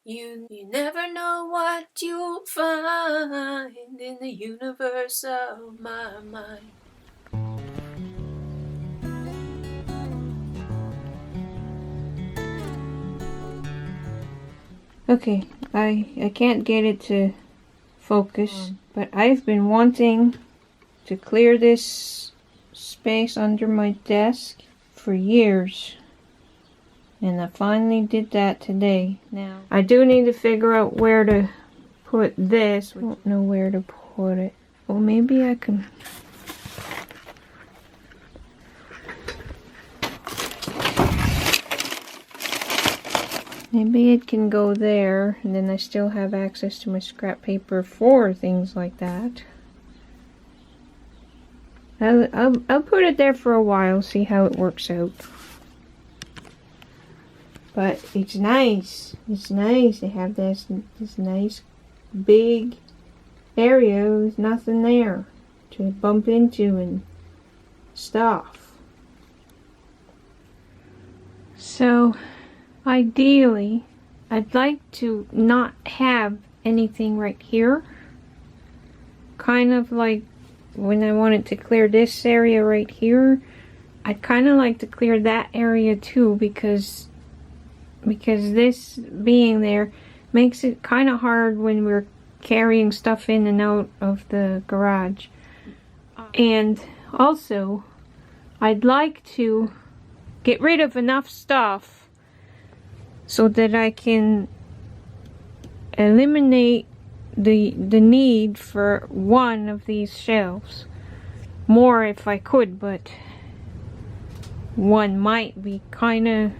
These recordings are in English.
You never know what you'll find in the universe of my mind. Okay, I can't get it to focus, but I've been wanting to clear this space under my desk for years. And I finally did that today. Now, I do need to figure out where to put this. I don't know where to put it. Well, maybe I can... Maybe it can go there, and then I still have access to my scrap paper for things like that. I'll put it there for a while, see how it works out. But it's nice. It's nice to have this nice big area with nothing there to bump into and stuff. So, ideally, I'd like to not have anything right here. Kind of like when I wanted to clear this area right here, I'd kind of like to clear that area too, because this being there makes it kind of hard when we're carrying stuff in and out of the garage. And also, I'd like to get rid of enough stuff so that I can eliminate the need for one of these shelves. More if I could, but one might be kind of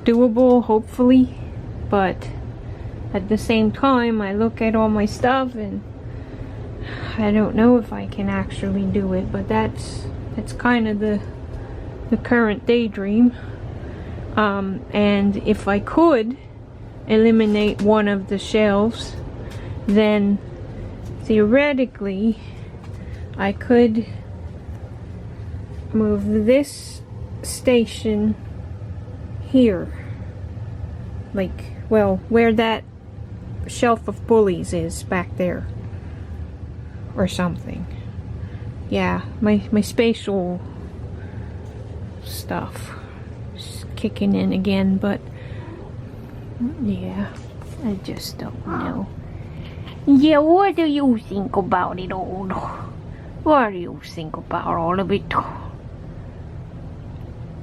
doable, hopefully. But at the same time, I look at all my stuff and I don't know if I can actually do it, but that's kind of the current daydream. And if I could eliminate one of the shelves, then theoretically I could move this station here, like, well, where that shelf of pulleys is back there or something. Yeah, my spatial stuff is kicking in again, but yeah, I just don't know. Yeah, what do you think about it all? What do you think about all of it?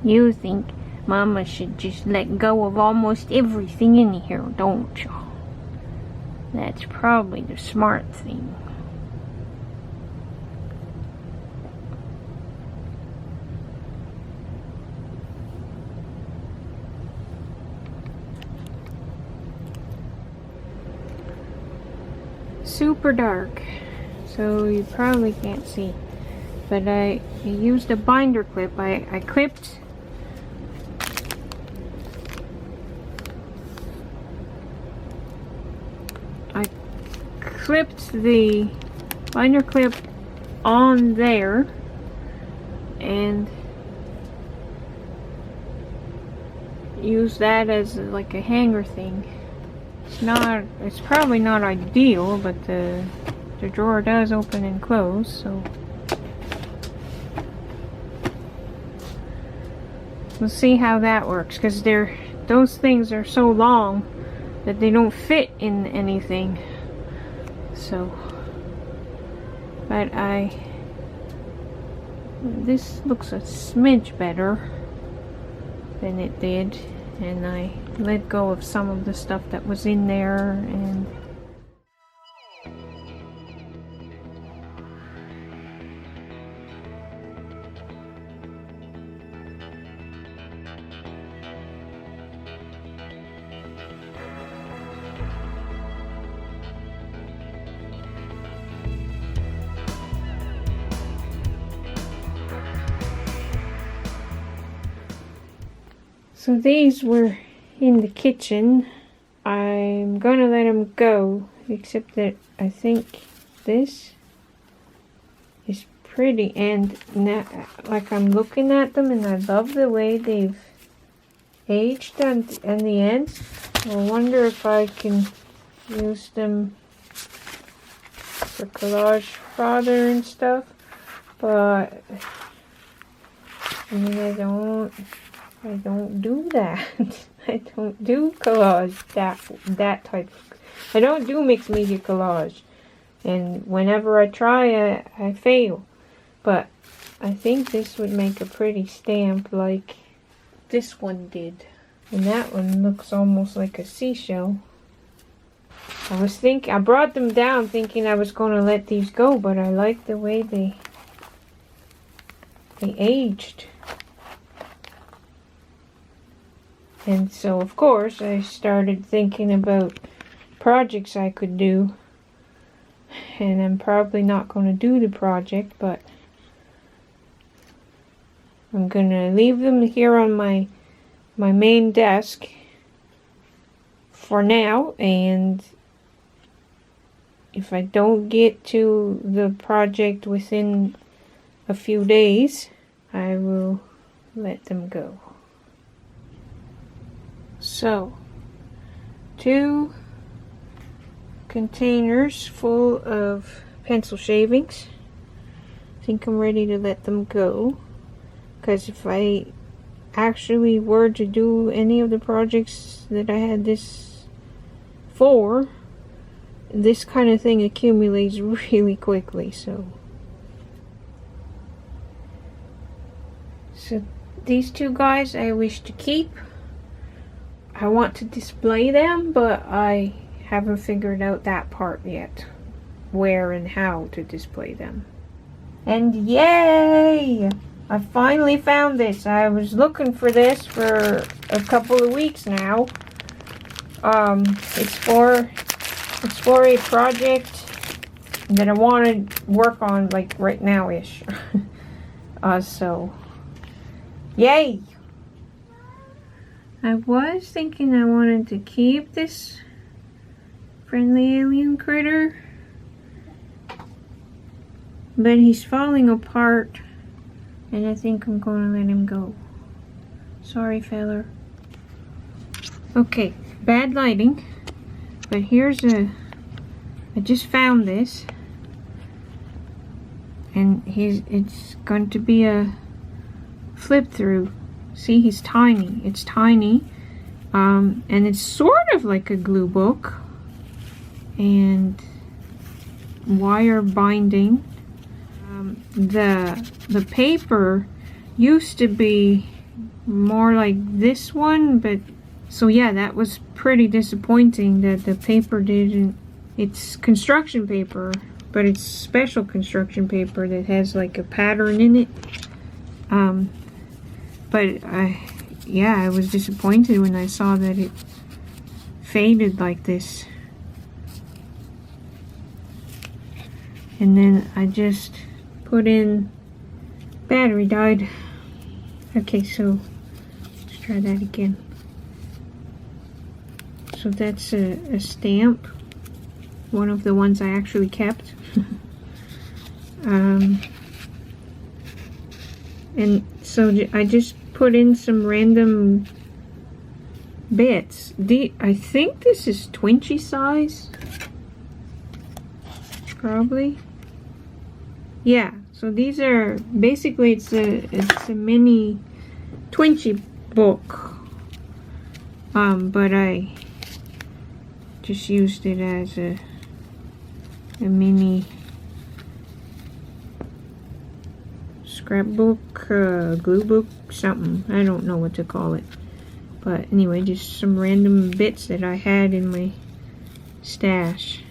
You think Mama should just let go of almost everything in here, don't you? That's probably the smart thing. Super dark, so you probably can't see, but I used a binder clip. I clipped the binder clip on there and use that as like a hanger thing. It's probably not ideal, but the drawer does open and close, so we'll see how that works, because those things are so long that they don't fit in anything. So, but this looks a smidge better than it did, and I let go of some of the stuff that was in there. And so these were in the kitchen. I'm gonna let them go, except that I think this is pretty, and now, like, I'm looking at them and I love the way they've aged on the ends. I wonder if I can use them for collage fodder and stuff, but I mean, I don't do that. I don't do collage, that type. I don't do mixed media collage, and whenever I try, I fail. But I think this would make a pretty stamp like this one did. And that one looks almost like a seashell. I brought them down thinking I was going to let these go, but I like the way they aged. And so, of course, I started thinking about projects I could do. And I'm probably not going to do the project, but I'm going to leave them here on my main desk for now, and if I don't get to the project within a few days, I will let them go. So, 2 containers full of pencil shavings. I think I'm ready to let them go, because if I actually were to do any of the projects that I had this for, this kind of thing accumulates really quickly. So these 2 guys I wish to keep. I want to display them, but I haven't figured out that part yet, where and how to display them. And yay! I finally found this. I was looking for this for a couple of weeks now. It's for a project that I want to work on like right now-ish. So yay! I was thinking I wanted to keep this friendly alien critter, but he's falling apart, and I think I'm going to let him go. Sorry, feller. Okay, bad lighting, but I just found this, and it's going to be a flip through. See, he's tiny. It's tiny, and it's sort of like a glue book, and wire binding. The paper used to be more like this one, but so yeah, that was pretty disappointing that the paper didn't. It's construction paper, but it's special construction paper that has like a pattern in it. But I was disappointed when I saw that it faded like this. And then I just put in, battery died. Okay, so let's try that again. So that's a stamp, one of the ones I actually kept. And so I just put in some random bits. I think this is Twinchy size, probably. Yeah, so these are basically it's a mini Twinchy book, but I just used it as a mini scrapbook, glue book, something. I don't know what to call it, but anyway, just some random bits that I had in my stash.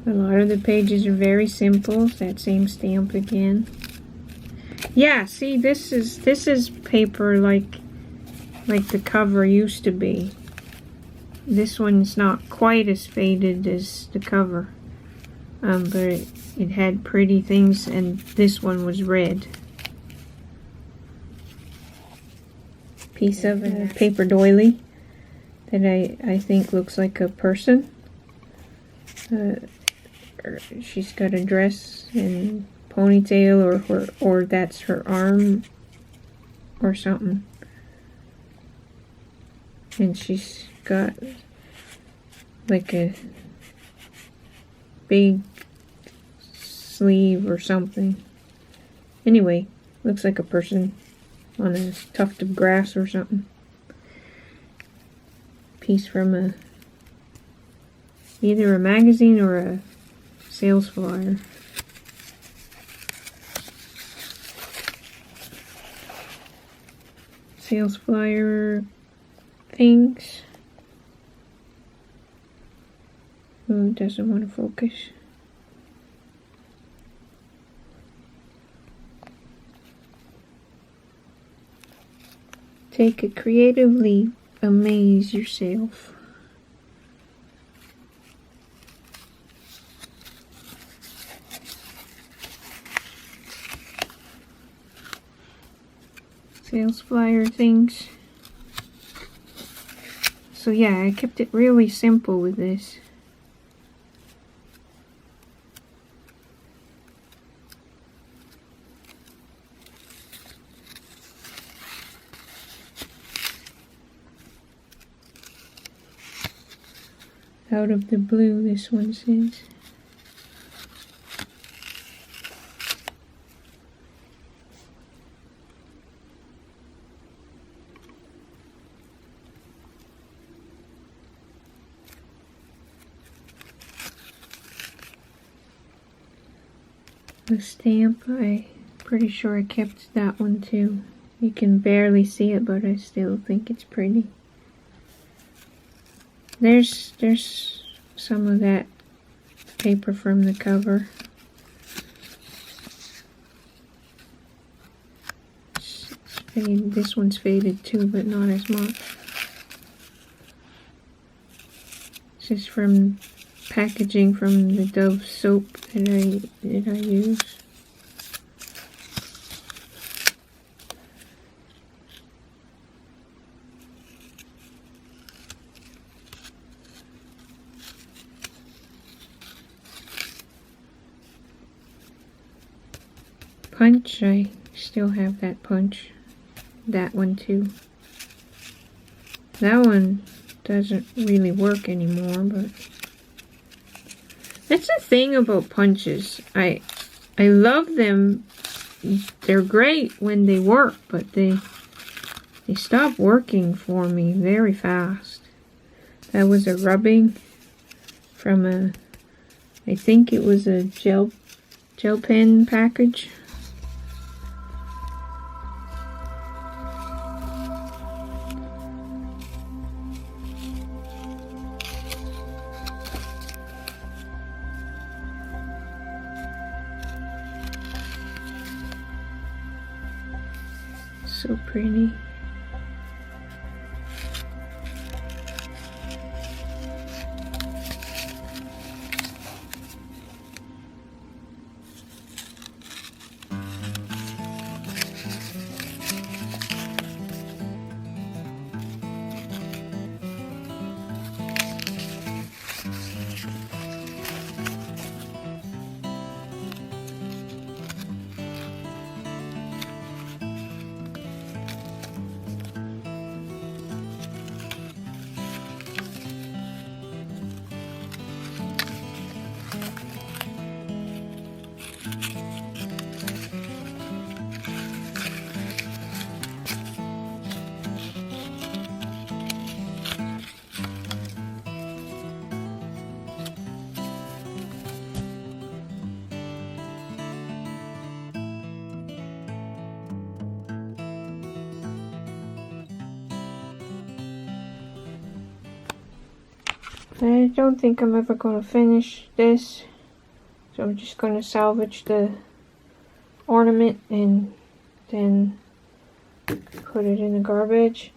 A lot of the pages are very simple. That same stamp again. Yeah, see, this is paper like the cover used to be. This one's not quite as faded as the cover, but it had pretty things, and this one was red. Piece of a paper doily that I think looks like a person. She's got a dress and ponytail, or that's her arm or something. And she's got like a big sleeve or something. Anyway, looks like a person on a tuft of grass or something. Piece from either a magazine or a sales flyer. Sales flyer things. Oh, it doesn't want to focus. Take a creative leap, amaze yourself. Sales flyer things. So yeah, I kept it really simple with this. Out of the blue, this one says. The stamp, I'm pretty sure I kept that one too. You can barely see it, but I still think it's pretty. There's some of that paper from the cover. This one's faded too, but not as much. This is from packaging from the Dove soap that I use. Punch, I still have that punch. That one too. That one doesn't really work anymore, but that's the thing about punches. I love them. They're great when they work, but they stop working for me very fast. That was a rubbing from I think it was a gel pen package. So pretty. I don't think I'm ever going to finish this, so I'm just going to salvage the ornament and then put it in the garbage.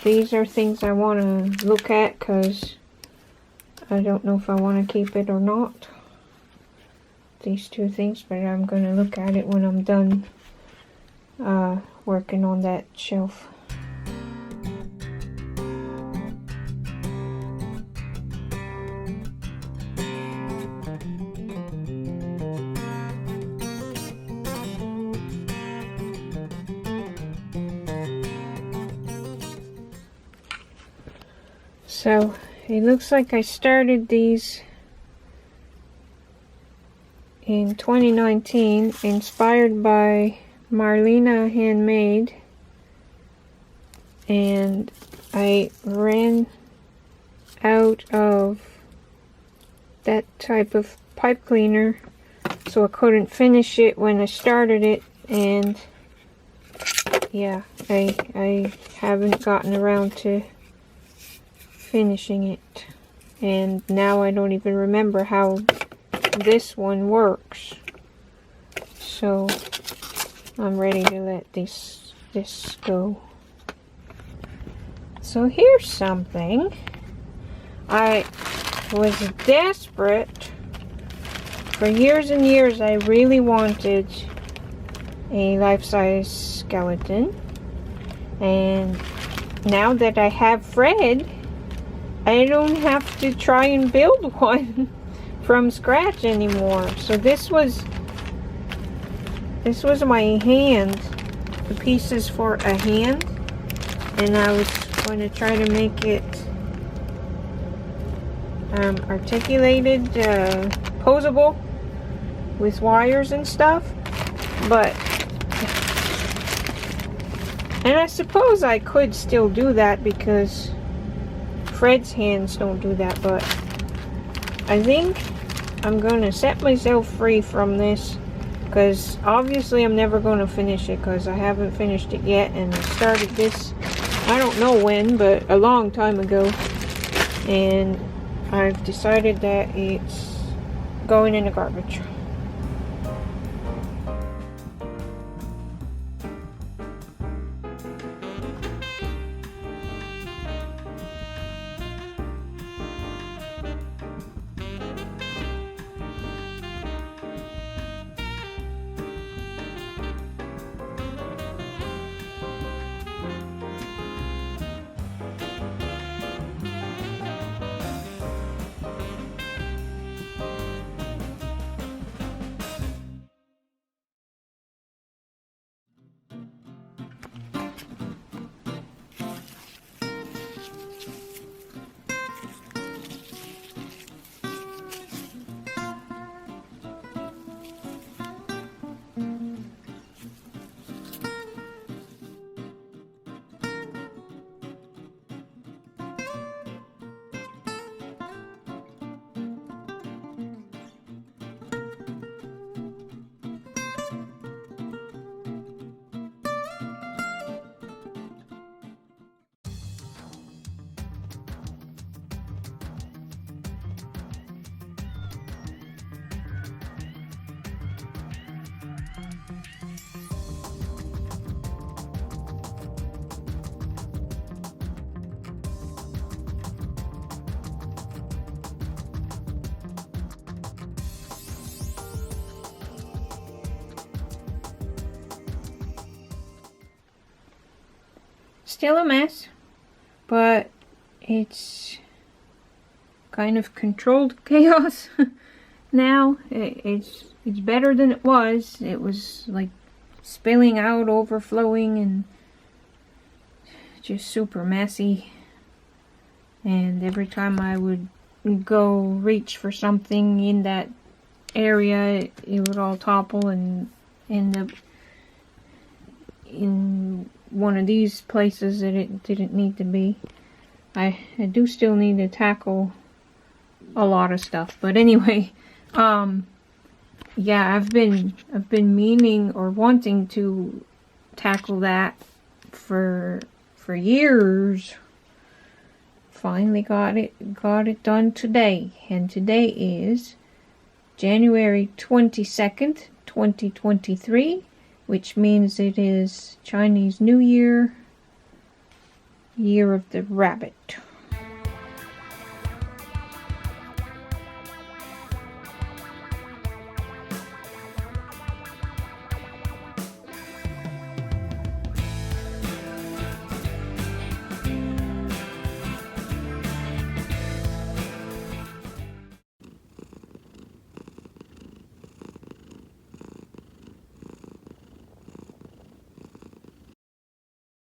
These are things I want to look at because I don't know if I want to keep it or not. These two things, but I'm going to look at it when I'm done working on that shelf. So it looks like I started these in 2019, inspired by Marlena Handmade, and I ran out of that type of pipe cleaner, so I couldn't finish it when I started it, and yeah, I haven't gotten around to finishing it, and now I don't even remember how this one works, so I'm ready to let this go. So here's something. I was desperate for years and years. I really wanted a life-size skeleton, and now that I have Fred, I don't have to try and build one from scratch anymore. So this was my hand, the pieces for a hand, and I was going to try to make it articulated, posable with wires and stuff, but and I suppose I could still do that because Fred's hands don't do that, but I think I'm gonna set myself free from this, because obviously I'm never going to finish it, because I haven't finished it yet, and I started this I don't know when, but a long time ago, and I've decided that it's going in the garbage. Still a mess, but it's kind of controlled chaos now. It's better than it was. It was like spilling out, overflowing, and just super messy. And every time I would go reach for something in that area, it would all topple and end up in one of these places that it didn't need to be. I do still need to tackle a lot of stuff, but anyway, yeah, I've been meaning or wanting to tackle that for years. Finally got it done today, and today is January 22nd, 2023. Which means it is Chinese New Year, Year of the Rabbit.